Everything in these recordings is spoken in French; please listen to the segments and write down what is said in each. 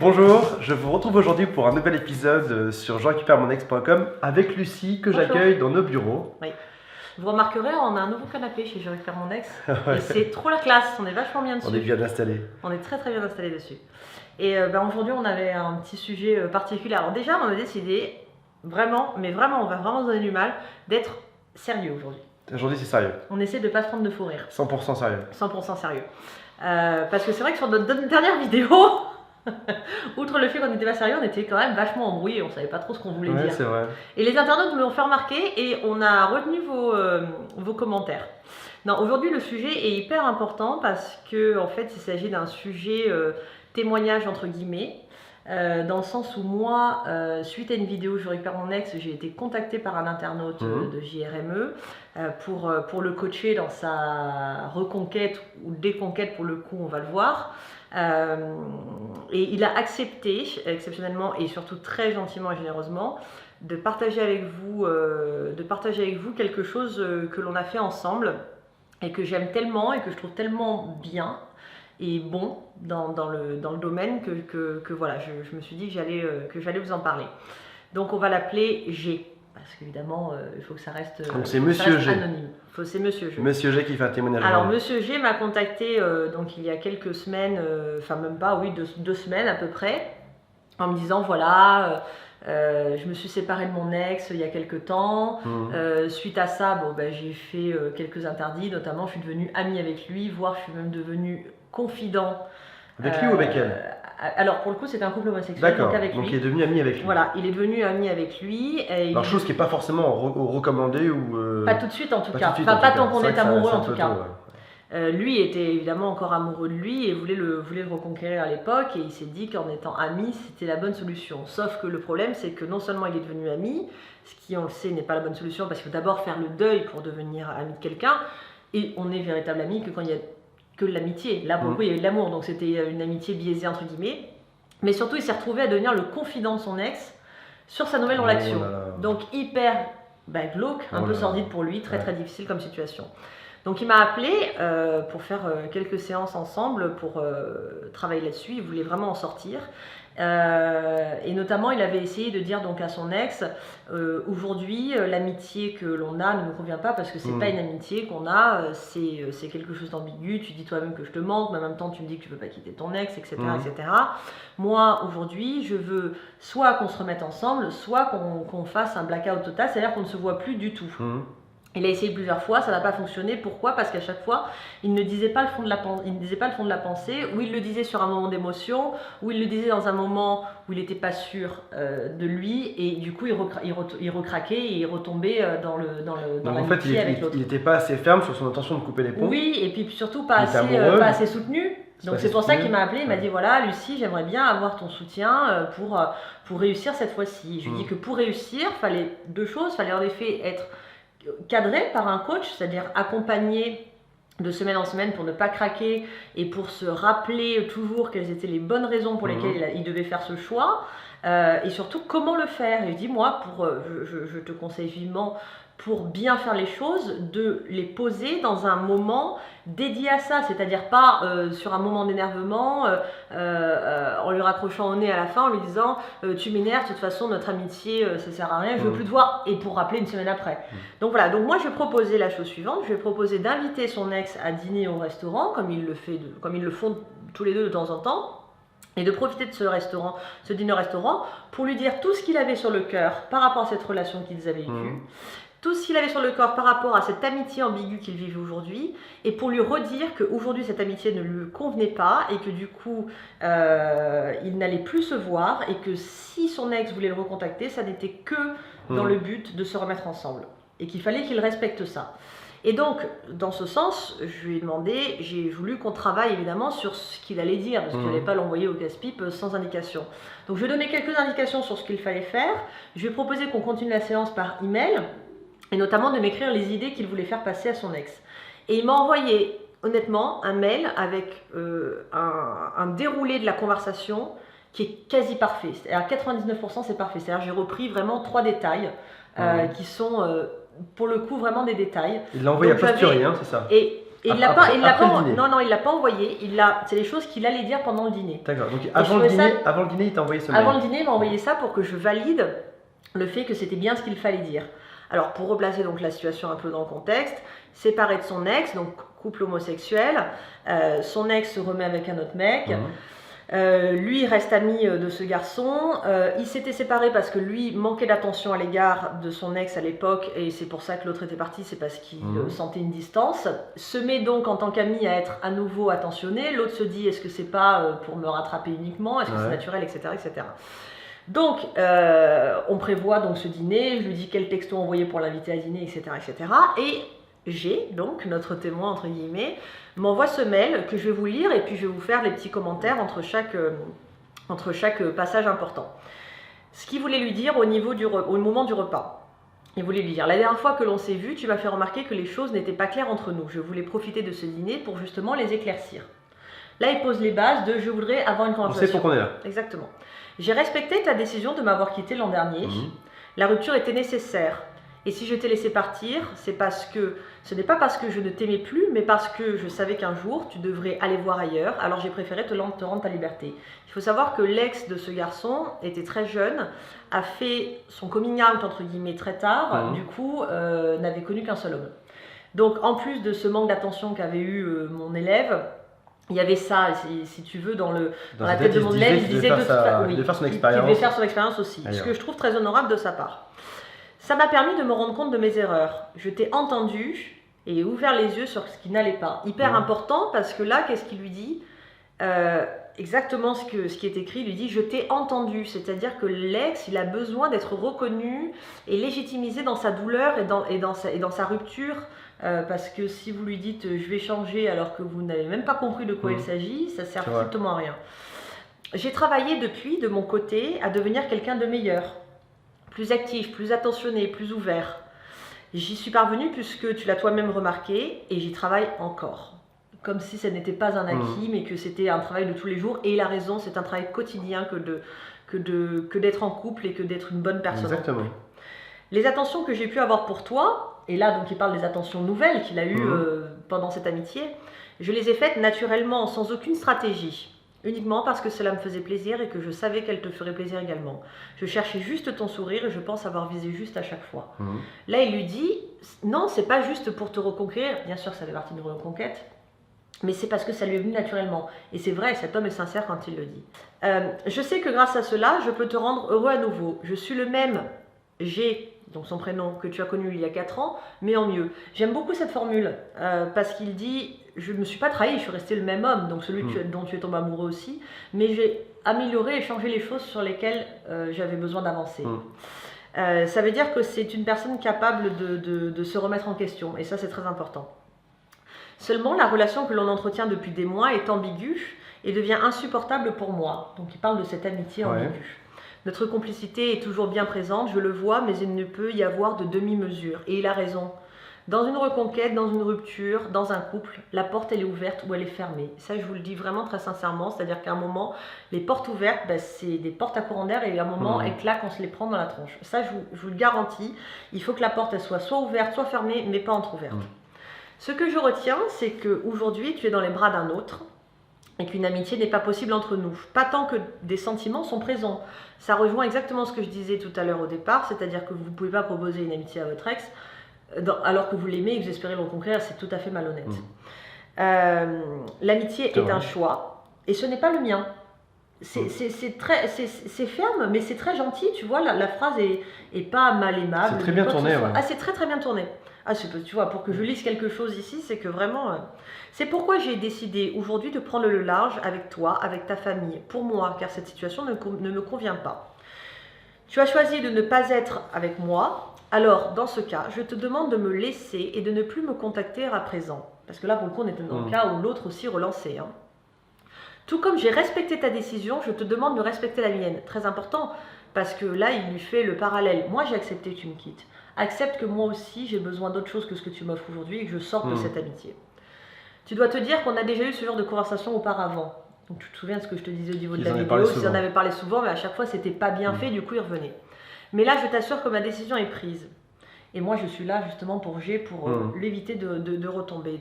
Bonjour, je vous retrouve aujourd'hui pour un nouvel épisode sur jerécupèremonex.com avec Lucie que j'accueille dans nos bureaux. Oui. Vous remarquerez, on a un nouveau canapé chez Je récupère mon ex. Ouais. Et c'est trop la classe, on est vachement bien dessus. On est bien installés. On est très bien installé dessus. Et aujourd'hui, on avait un petit sujet particulier. Alors déjà, on a décidé, vraiment, on va vraiment se donner du mal, d'être sérieux aujourd'hui. Aujourd'hui c'est sérieux. On essaie de ne pas se prendre de fou rire. 100% sérieux. 100% sérieux. Parce que c'est vrai que sur notre dernière vidéo, outre le fait qu'on n'était pas sérieux, on était quand même vachement embrouillés, on savait pas trop ce qu'on voulait dire. C'est vrai. Et les internautes nous l'ont fait remarquer et on a retenu vos commentaires. Non, aujourd'hui le sujet est hyper important parce que en fait il s'agit d'un sujet témoignage entre guillemets. Dans le sens où moi, suite à une vidéo Je récupère mon ex, j'ai été contactée par un internaute de JRME pour le coacher dans sa reconquête ou déconquête, pour le coup on va le voir. Et il a accepté exceptionnellement et surtout très gentiment et généreusement de partager avec vous quelque chose que l'on a fait ensemble et que j'aime tellement et que je trouve tellement bien et bon dans le domaine que voilà, je me suis dit que j'allais vous en parler. Donc on va l'appeler G, parce qu'évidemment il faut que ça reste, donc c'est Monsieur G. Anonyme. C'est Monsieur G. Monsieur G qui fait un témoignage. Alors Monsieur G m'a contacté donc il y a quelques semaines, enfin même pas, oui, deux semaines à peu près, en me disant voilà, je me suis séparée de mon ex il y a quelques temps. Suite à ça, j'ai fait quelques interdits, notamment je suis devenue amie avec lui, voire je suis même devenue confident. Avec lui ou avec elle? Alors pour le coup c'était un couple homosexuel. D'accord, donc il est devenu ami avec lui. Voilà, il est devenu ami avec lui. Alors chose qui n'est pas forcément recommandée ou... Pas tout de suite en tout cas, enfin pas tant qu'on est amoureux en tout cas. Lui était évidemment encore amoureux de lui et voulait le reconquérir à l'époque, et il s'est dit qu'en étant ami c'était la bonne solution. Sauf que le problème c'est que non seulement il est devenu ami, ce qui on le sait n'est pas la bonne solution, parce qu'il faut d'abord faire le deuil pour devenir ami de quelqu'un, et on est véritable ami que quand il y a que de l'amitié. Là pour le coup il y avait de l'amour, donc c'était une amitié biaisée entre guillemets. Mais surtout il s'est retrouvé à devenir le confident de son ex sur sa nouvelle relation. Donc hyper glauque, un peu sordide pour lui, très difficile comme situation. Donc il m'a appelé pour faire quelques séances ensemble, pour travailler là-dessus. Il voulait vraiment en sortir. Et notamment il avait essayé de dire donc à son ex, aujourd'hui l'amitié que l'on a ne me convient pas, parce que c'est pas une amitié qu'on a, c'est quelque chose d'ambigu. Tu dis toi-même que je te manque, mais en même temps tu me dis que tu veux pas quitter ton ex, etc. etc. Moi aujourd'hui je veux soit qu'on se remette ensemble, soit qu'on fasse un blackout total, c'est-à-dire qu'on ne se voit plus du tout. Il a essayé plusieurs fois, ça n'a pas fonctionné. Pourquoi? Parce qu'à chaque fois, il ne disait pas le fond de la pensée, ou il le disait sur un moment d'émotion, ou il le disait dans un moment où il n'était pas sûr de lui, et du coup, il recraquait et il retombait dans l'amitié avec l'autre. Il n'était pas assez ferme sur son intention de couper les ponts. Oui, et puis surtout pas assez soutenu. Donc c'est pour ça qu'il m'a appelé, il m'a dit voilà Lucie, j'aimerais bien avoir ton soutien pour réussir cette fois-ci. Je lui ai dit que pour réussir, il fallait deux choses, il fallait en effet être cadré par un coach, c'est-à-dire accompagné de semaine en semaine pour ne pas craquer et pour se rappeler toujours quelles étaient les bonnes raisons pour lesquelles il devait faire ce choix, et surtout comment le faire. Et je dis moi, je te conseille vivement, pour bien faire les choses, de les poser dans un moment dédié à ça, c'est-à-dire pas sur un moment d'énervement, en lui raccrochant au nez à la fin, en lui disant tu m'énerves, de toute façon notre amitié ça sert à rien, je veux plus te voir, et pour rappeler une semaine après. Donc voilà, donc moi je vais proposer la chose suivante, je vais proposer d'inviter son ex à dîner au restaurant, comme ils le font tous les deux de temps en temps, et de profiter de ce dîner au restaurant, pour lui dire tout ce qu'il avait sur le cœur par rapport à cette relation qu'ils avaient eue. Tout ce qu'il avait sur le corps par rapport à cette amitié ambiguë qu'il vivait aujourd'hui, et pour lui redire qu'aujourd'hui cette amitié ne lui convenait pas, et que du coup il n'allait plus se voir, et que si son ex voulait le recontacter, ça n'était que dans le but de se remettre ensemble, et qu'il fallait qu'il respecte ça. Et donc dans ce sens, je lui ai demandé, j'ai voulu qu'on travaille évidemment sur ce qu'il allait dire, parce qu'il n'allait pas l'envoyer au casse-pipe sans indication. Donc je vais donner quelques indications sur ce qu'il fallait faire. Je vais proposer qu'on continue la séance par email, et notamment de m'écrire les idées qu'il voulait faire passer à son ex. Et il m'a envoyé honnêtement un mail avec un déroulé de la conversation qui est quasi parfait. À 99% c'est parfait. C'est-à-dire j'ai repris vraiment 3 détails qui sont pour le coup vraiment des détails. Il l'a envoyé à posteriori, c'est ça? Et Et il l'a pas, non, il l'a pas envoyé. C'est les choses qu'il allait dire pendant le dîner. D'accord. Donc avant le dîner, il t'a envoyé ce mail. Avant le dîner, il m'a envoyé ça pour que je valide le fait que c'était bien ce qu'il fallait dire. Alors pour replacer donc la situation un peu dans le contexte, séparé de son ex, donc couple homosexuel, son ex se remet avec un autre mec. Lui reste ami de ce garçon. Il s'était séparé parce que lui manquait d'attention à l'égard de son ex à l'époque, et c'est pour ça que l'autre était parti, c'est parce qu'il sentait une distance. Se met donc en tant qu'ami à être à nouveau attentionné. L'autre se dit, est-ce que c'est pas pour me rattraper uniquement, est-ce que c'est naturel, etc., etc. Donc on prévoit donc ce dîner. Je lui dis quel texto envoyer pour l'inviter à dîner, etc., etc. Et G, donc notre témoin entre guillemets, m'envoie ce mail que je vais vous lire, et puis je vais vous faire les petits commentaires entre chaque passage important. Ce qu'il voulait lui dire au moment du repas. Il voulait lui dire: la dernière fois que l'on s'est vu, tu m'as fait remarquer que les choses n'étaient pas claires entre nous. Je voulais profiter de ce dîner pour justement les éclaircir. Là, il pose les bases de je voudrais avoir une conversation. On sait pourquoi on est là. Exactement. J'ai respecté ta décision de m'avoir quitté l'an dernier. La rupture était nécessaire. Et si je t'ai laissé partir, ce n'est pas parce que je ne t'aimais plus, mais parce que je savais qu'un jour, tu devrais aller voir ailleurs. Alors j'ai préféré te rendre ta liberté. Il faut savoir que l'ex de ce garçon était très jeune, a fait son coming out, entre guillemets, très tard. Du coup, n'avait connu qu'un seul homme. Donc en plus de ce manque d'attention qu'avait eu mon élève, il y avait ça, si tu veux, dans la tête de mon élève, il disait de faire son expérience. Il devait faire son expérience aussi, ce que je trouve très honorable de sa part. Ça m'a permis de me rendre compte de mes erreurs. Je t'ai entendu et ouvert les yeux sur ce qui n'allait pas. Hyper important, parce que là, qu'est-ce qu'il lui dit? Exactement ce qui est écrit, il lui dit: je t'ai entendu. C'est-à-dire que l'ex, il a besoin d'être reconnu et légitimisé dans sa douleur et dans sa rupture. Parce que si vous lui dites je vais changer alors que vous n'avez même pas compris de quoi il s'agit, ça sert strictement à rien. J'ai travaillé depuis de mon côté à devenir quelqu'un de meilleur, plus actif, plus attentionné, plus ouvert. J'y suis parvenue puisque tu l'as toi-même remarqué, et j'y travaille encore. Comme si ce n'était pas un acquis, mais que c'était un travail de tous les jours. Et il a raison, c'est un travail quotidien que d'être en couple et que d'être une bonne personne. Exactement. Les attentions que j'ai pu avoir pour toi, et là donc il parle des attentions nouvelles qu'il a eues pendant cette amitié, je les ai faites naturellement, sans aucune stratégie. Uniquement parce que cela me faisait plaisir et que je savais qu'elle te ferait plaisir également. Je cherchais juste ton sourire et je pense avoir visé juste à chaque fois. Là, il lui dit, non, c'est pas juste pour te reconquérir. Bien sûr, ça fait partie de reconquête, mais c'est parce que ça lui est venu naturellement. Et c'est vrai, cet homme est sincère quand il le dit. Je sais que grâce à cela, je peux te rendre heureux à nouveau. Je suis le même G, donc son prénom, que tu as connu il y a 4 ans, mais en mieux. J'aime beaucoup cette formule, parce qu'il dit, je ne me suis pas trahi, je suis resté le même homme, donc celui dont tu es tombé amoureux aussi, mais j'ai amélioré et changé les choses sur lesquelles j'avais besoin d'avancer. Ça veut dire que c'est une personne capable de se remettre en question, et ça c'est très important. Seulement, la relation que l'on entretient depuis des mois est ambiguë et devient insupportable pour moi. Donc il parle de cette amitié ambiguë. Notre complicité est toujours bien présente, je le vois, mais il ne peut y avoir de demi-mesure. Et il a raison. Dans une reconquête, dans une rupture, dans un couple, la porte elle est ouverte ou elle est fermée. Ça, je vous le dis vraiment très sincèrement, c'est-à-dire qu'à un moment, les portes ouvertes, c'est des portes à courant d'air, et à un moment, elles claquent, on se les prend dans la tronche. Ça, je vous le garantis, il faut que la porte elle soit ouverte, soit fermée, mais pas entrouverte. Ce que je retiens, c'est qu'aujourd'hui, tu es dans les bras d'un autre, et qu'une amitié n'est pas possible entre nous. Pas tant que des sentiments sont présents. Ça rejoint exactement ce que je disais tout à l'heure au départ, c'est-à-dire que vous ne pouvez pas proposer une amitié à votre ex alors que vous l'aimez et que vous espérez le reconquérir, c'est tout à fait malhonnête. L'amitié est un choix, et ce n'est pas le mien. C'est ferme, mais c'est très gentil, tu vois, la phrase est pas mal aimable. C'est très bien tourné, Ah, c'est très très bien tourné. Ah, tu vois, pour que je lise quelque chose ici, c'est que vraiment... C'est pourquoi j'ai décidé aujourd'hui de prendre le large avec toi, avec ta famille, pour moi, car cette situation ne me convient pas. Tu as choisi de ne pas être avec moi, alors dans ce cas, je te demande de me laisser et de ne plus me contacter à présent. Parce que là, pour le coup, on était dans le cas où l'autre aussi relançait. Tout comme j'ai respecté ta décision, je te demande de respecter la mienne. Très important, parce que là, il lui fait le parallèle. Moi, j'ai accepté que tu me quittes. Accepte que moi aussi, j'ai besoin d'autre chose que ce que tu m'offres aujourd'hui et que je sorte de cette amitié. Tu dois te dire qu'on a déjà eu ce genre de conversation auparavant. Donc tu te souviens de ce que je te disais au niveau de la vidéo, ils en avaient parlé souvent, mais à chaque fois, c'était pas bien fait, du coup, il revenait. Mais là, je t'assure que ma décision est prise. Et moi, je suis là justement pour l'éviter de retomber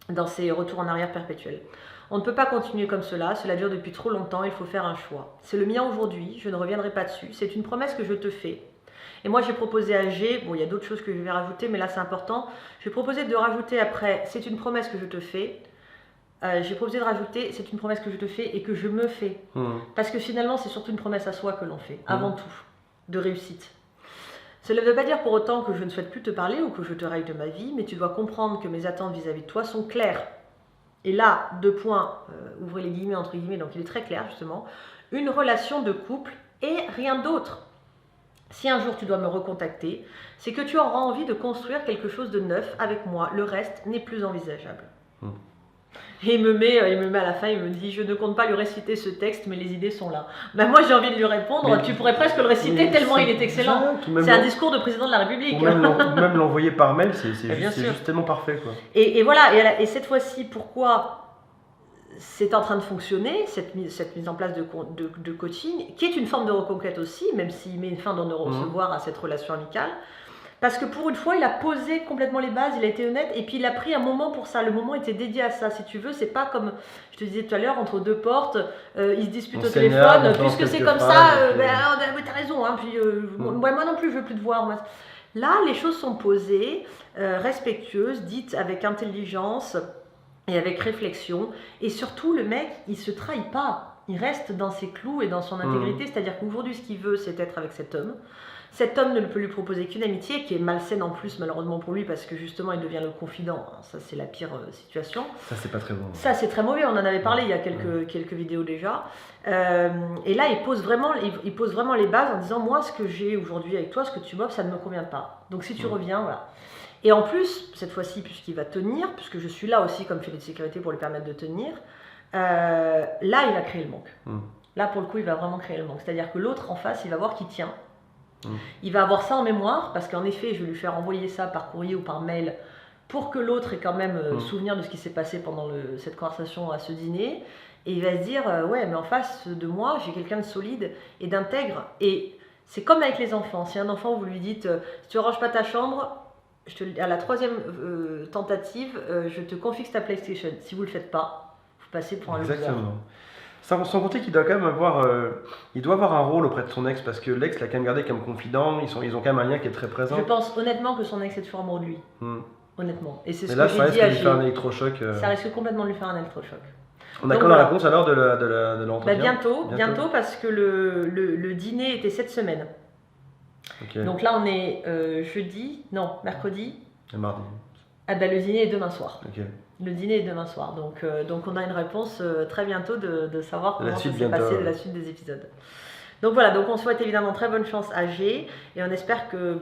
dans ces retours en arrière perpétuels. On ne peut pas continuer comme cela dure depuis trop longtemps, il faut faire un choix. C'est le mien aujourd'hui, je ne reviendrai pas dessus, c'est une promesse que je te fais. Et moi j'ai proposé à G, bon il y a d'autres choses que je vais rajouter, mais là c'est important, j'ai proposé de rajouter après, c'est une promesse que je te fais, j'ai proposé de rajouter, c'est une promesse que je te fais et que je me fais. Parce que finalement c'est surtout une promesse à soi que l'on fait, avant tout, de réussite. Cela ne veut pas dire pour autant que je ne souhaite plus te parler ou que je te raille de ma vie, mais tu dois comprendre que mes attentes vis-à-vis de toi sont claires. Et là, 2 points, ouvrez les guillemets, entre guillemets, donc il est très clair justement, une relation de couple et rien d'autre. Si un jour tu dois me recontacter, c'est que tu auras envie de construire quelque chose de neuf avec moi, le reste n'est plus envisageable. Et il me met à la fin, il me dit, je ne compte pas lui réciter ce texte, mais les idées sont là. Ben moi j'ai envie de lui répondre, mais tu pourrais presque le réciter tellement il est excellent. C'est un discours de président de la République. Ou même l'envoyer par mail, c'est juste tellement parfait, quoi. Et voilà, et cette fois-ci, pourquoi c'est en train de fonctionner, cette mise en place de coaching, qui est une forme de reconquête aussi, même s'il met une fin d'en recevoir à cette relation amicale. Parce que pour une fois, il a posé complètement les bases, il a été honnête, et puis il a pris un moment pour ça. Le moment était dédié à ça, si tu veux. C'est pas comme, je te disais tout à l'heure, entre 2 portes, ils se disputent au téléphone. Puisque c'est comme ça, t'as raison, hein, puis moi non plus, je veux plus te voir. Là, les choses sont posées, respectueuses, dites avec intelligence et avec réflexion. Et surtout, le mec, il se trahit pas. Il reste dans ses clous et dans son intégrité. C'est-à-dire qu'aujourd'hui, ce qu'il veut, c'est être avec cet homme. Cet homme ne peut lui proposer qu'une amitié qui est malsaine en plus malheureusement pour lui parce que justement il devient le confident. Ça c'est la pire situation. Ça c'est pas très bon. Ça c'est très mauvais, on en avait parlé il y a quelques vidéos déjà. Et là il pose vraiment les bases en disant moi ce que j'ai aujourd'hui avec toi, ce que tu m'offres ça ne me convient pas. Donc si tu reviens, voilà. Et en plus, cette fois-ci puisqu'il va tenir, puisque je suis là aussi comme filet de sécurité pour lui permettre de tenir, là il va créer le manque. Là pour le coup il va vraiment créer le manque. C'est-à-dire que l'autre en face il va voir qu'il tient. Il va avoir ça en mémoire parce qu'en effet je vais lui faire envoyer ça par courrier ou par mail pour que l'autre ait quand même souvenir de ce qui s'est passé pendant cette conversation à ce dîner et il va se dire ouais mais en face de moi j'ai quelqu'un de solide et d'intègre et c'est comme avec les enfants, si un enfant vous lui dites si tu ne ranges pas ta chambre à la 3e tentative je te confisque ta PlayStation, si vous ne le faites pas vous passez pour un loser. Sans compter qu'il doit quand même avoir, il doit avoir un rôle auprès de son ex parce que l'ex l'a quand même gardé comme confident. Ils ont quand même un lien qui est très présent. Je pense honnêtement que son ex est toujours amoureux de lui. Honnêtement. Et c'est ce là, que j'ai dit à G. Ça risque de lui faire un électrochoc. Ça risque complètement de lui faire un électrochoc. On a quand la réponse alors de l'entretien bientôt parce que le dîner était cette semaine. Donc là on est mercredi. Et mardi. Ah ben le dîner est demain soir. Le dîner est demain soir, donc on a une réponse très bientôt de savoir comment ça s'est passé la suite des épisodes. Donc voilà, donc on souhaite évidemment très bonne chance à G et on espère que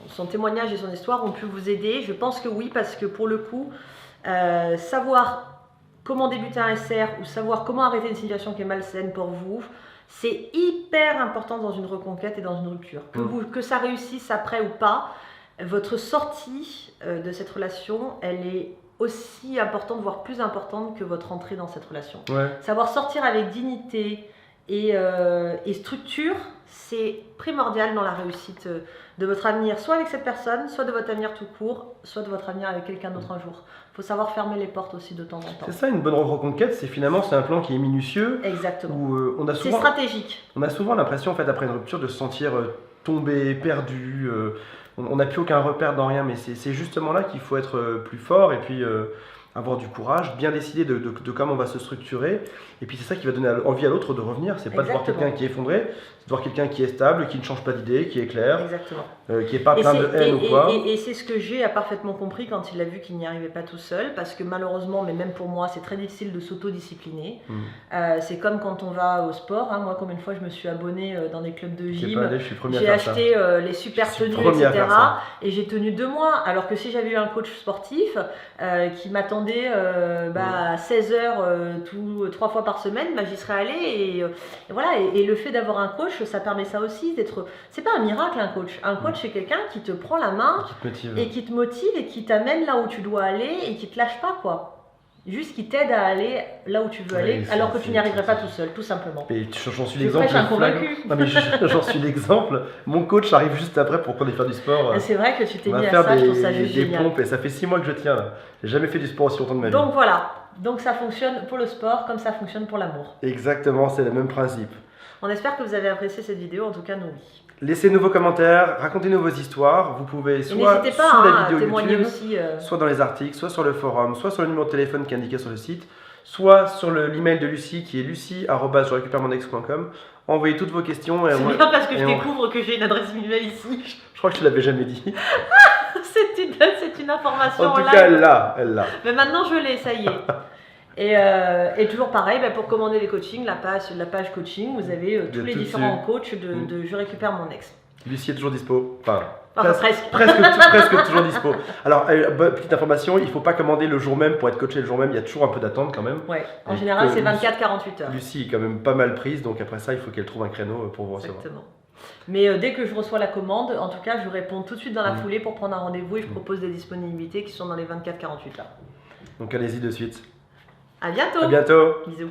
son témoignage et son histoire ont pu vous aider. Je pense que oui, parce que pour le coup, savoir comment débuter un SR ou savoir comment arrêter une situation qui est malsaine pour vous, c'est hyper important dans une reconquête et dans une rupture. Que ça réussisse après ou pas, votre sortie de cette relation, elle est aussi importante, voire plus importante que votre entrée dans cette relation. Savoir sortir avec dignité et structure, c'est primordial dans la réussite de votre avenir, soit avec cette personne, soit de votre avenir tout court, soit de votre avenir avec quelqu'un d'autre un jour. Il faut savoir fermer les portes aussi de temps en temps. C'est ça, une bonne reconquête, c'est un plan qui est minutieux. Exactement. C'est stratégique. On a souvent l'impression, en fait, après une rupture, de se sentir tombé, perdu. On n'a plus aucun repère dans rien, mais c'est justement là qu'il faut être plus fort et puis avoir du courage, bien décider de comment on va se structurer. Et puis c'est ça qui va donner envie à l'autre de revenir. C'est pas de voir quelqu'un qui est effondré, c'est de voir quelqu'un qui est stable, qui ne change pas d'idée, qui est clair, qui n'est pas plein de haine ou quoi. Et c'est ce que G a parfaitement compris quand il a vu qu'il n'y arrivait pas tout seul, parce que malheureusement, mais même pour moi, c'est très difficile de s'autodiscipliner. C'est comme quand on va au sport. Hein. Moi, combien de fois je me suis abonnée dans des clubs de gym, j'ai acheté les super tenues, etc. Et j'ai tenu 2 mois. Alors que si j'avais eu un coach sportif qui m'attendait à 16h 3 fois par semaine, j'y serais allée et voilà. Et le fait d'avoir un coach, ça permet ça aussi d'être. C'est pas un miracle un coach. Un coach c'est quelqu'un qui te prend la main et qui te motive et qui t'amène là où tu dois aller et qui te lâche pas quoi. Juste qui t'aide à aller là où tu veux aller, alors que tu n'y arriverais pas tout seul, tout simplement. Et j'en suis l'exemple. Non, mais j'en suis l'exemple. Mon coach arrive juste après pour qu'on aille faire du sport. C'est vrai que tu t'es mis à ça, je trouve ça juste génial. Des pompes, et ça fait 6 mois que je tiens là. J'ai jamais fait du sport aussi longtemps de ma vie. Donc voilà, donc ça fonctionne pour le sport comme ça fonctionne pour l'amour. Exactement, c'est le même principe. On espère que vous avez apprécié cette vidéo, en tout cas nous oui. Laissez-nous vos commentaires, racontez-nous vos histoires. Vous pouvez soit sous la vidéo YouTube, aussi, soit dans les articles, soit sur le forum, soit sur le numéro de téléphone qui est indiqué sur le site, soit sur l'email de Lucie qui est lucie@jerécupéremonex.com. Envoyez toutes vos questions. C'est bien parce que je découvre que j'ai une adresse email ici. Je crois que je ne l'avais jamais dit. c'est une information en tout cas, elle l'a. Mais maintenant je l'ai, ça y est. Et toujours pareil, pour commander les coachings, la page coaching, vous avez tous les différents coachs de Je récupère mon ex. Lucie est toujours dispo. Presque toujours dispo. Alors, petite information, il ne faut pas commander le jour même pour être coaché le jour même, il y a toujours un peu d'attente quand même. Ouais, en général c'est 24-48 heures. Lucie est quand même pas mal prise, donc après ça, il faut qu'elle trouve un créneau pour vous recevoir. Exactement. Mais dès que je reçois la commande, en tout cas, je réponds tout de suite dans la foulée pour prendre un rendez-vous et je propose des disponibilités qui sont dans les 24-48 heures. Donc allez-y de suite. À bientôt. À bientôt. Bisous.